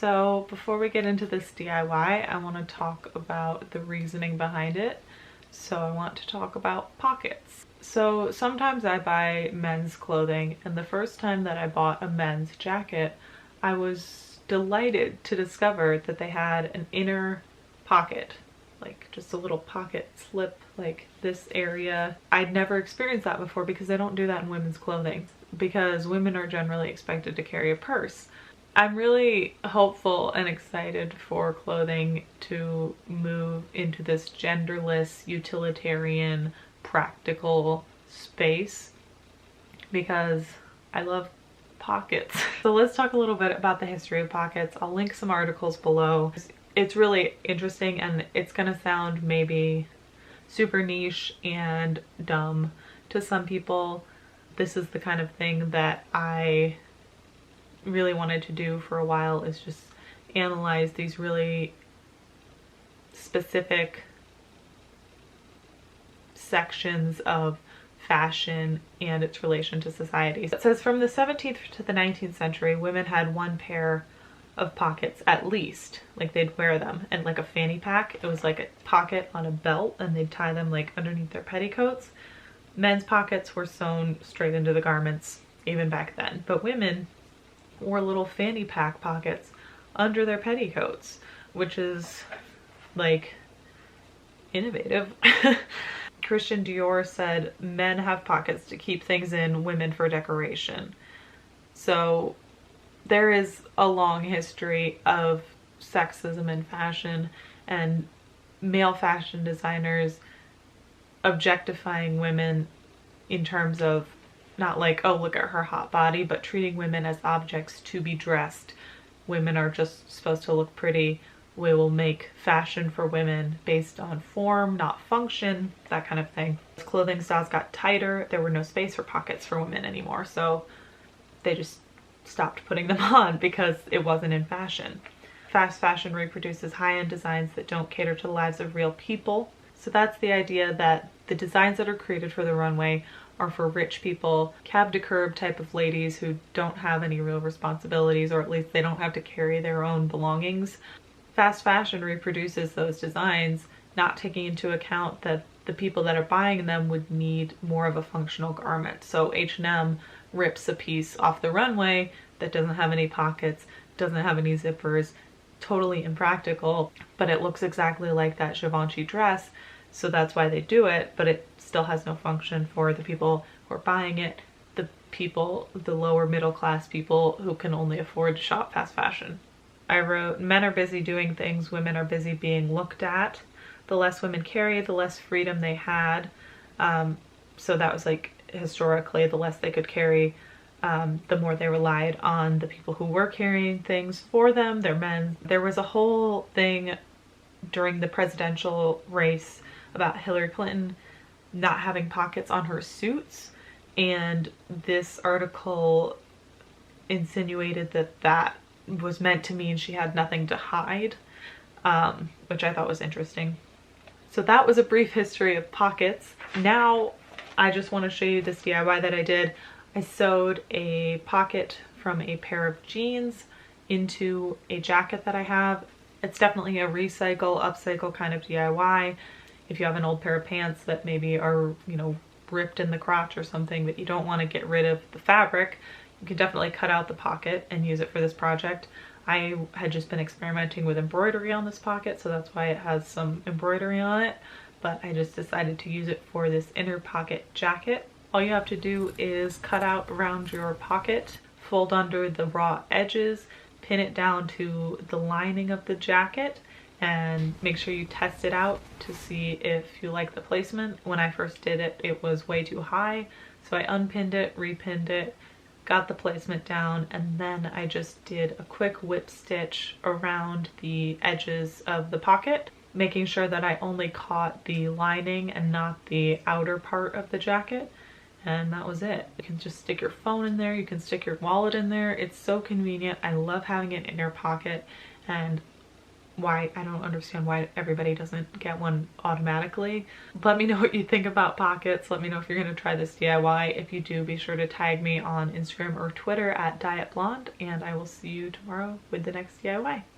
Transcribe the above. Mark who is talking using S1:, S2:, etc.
S1: So before we get into this DIY, I want to talk about the reasoning behind it. So I want to talk about pockets. So sometimes I buy men's clothing, and the first time that I bought a men's jacket, I was delighted to discover that they had an inner pocket, like just a little pocket slip like this area. I'd never experienced that before because they don't do that in women's clothing, because women are generally expected to carry a purse. I'm really hopeful and excited for clothing to move into this genderless, utilitarian, practical space because I love pockets. So let's talk a little bit about the history of pockets. I'll link some articles below. It's really interesting, and it's gonna sound maybe super niche and dumb to some people. This is the kind of thing that I really wanted to do for a while, is just analyze these really specific sections of fashion and its relation to society. It says from the 17th to the 19th century, women had one pair of pockets at least. Like, they'd wear them, and like a fanny pack, it was like a pocket on a belt, and they'd tie them like underneath their petticoats. Men's pockets were sewn straight into the garments even back then, but women wore little fanny pack pockets under their petticoats, which is like innovative. Christian Dior said, men have pockets to keep things in, women for decoration. So there is a long history of sexism in fashion and male fashion designers objectifying women in terms of not like, oh, look at her hot body, but treating women as objects to be dressed. Women are just supposed to look pretty. We will make fashion for women based on form, not function, that kind of thing. As clothing styles got tighter, there were no space for pockets for women anymore, so they just stopped putting them on because it wasn't in fashion. Fast fashion reproduces high-end designs that don't cater to the lives of real people. So that's the idea that the designs that are created for the runway are for rich people, cab to curb type of ladies who don't have any real responsibilities, or at least they don't have to carry their own belongings. Fast fashion reproduces those designs, not taking into account that the people that are buying them would need more of a functional garment. So H&M rips a piece off the runway that doesn't have any pockets, doesn't have any zippers, totally impractical, but it looks exactly like that Givenchy dress, so that's why they do it, but it still has no function for the people who are buying it, the people, the lower middle class people who can only afford to shop fast fashion. I wrote, men are busy doing things, women are busy being looked at. The less women carry, the less freedom they had. So that was like historically, the less they could carry, the more they relied on the people who were carrying things for them, their men. There was a whole thing during the presidential race about Hillary Clinton not having pockets on her suits, and this article insinuated that that was meant to mean she had nothing to hide, which I thought was interesting. So that was a brief history of pockets. Now I just want to show you this DIY that I did. I sewed a pocket from a pair of jeans into a jacket that I have. It's definitely a recycle, upcycle kind of DIY. If you have an old pair of pants that maybe are, you know, ripped in the crotch or something, but you don't want to get rid of the fabric, you can definitely cut out the pocket and use it for this project. I had just been experimenting with embroidery on this pocket, so that's why it has some embroidery on it, but I just decided to use it for this inner pocket jacket. All you have to do is cut out around your pocket, fold under the raw edges, pin it down to the lining of the jacket, and make sure you test it out to see if you like the placement. When I first did it, it was way too high, so I unpinned it, repinned it, got the placement down, and then I just did a quick whip stitch around the edges of the pocket, making sure that I only caught the lining and not the outer part of the jacket. And that was it. You can just stick your phone in there, you can stick your wallet in there. It's so convenient. I love having an inner pocket, and why, I don't understand why everybody doesn't get one automatically. Let me know what you think about pockets. Let me know if you're gonna try this DIY. If you do, be sure to tag me on Instagram or Twitter at dietblond, and I will see you tomorrow with the next DIY.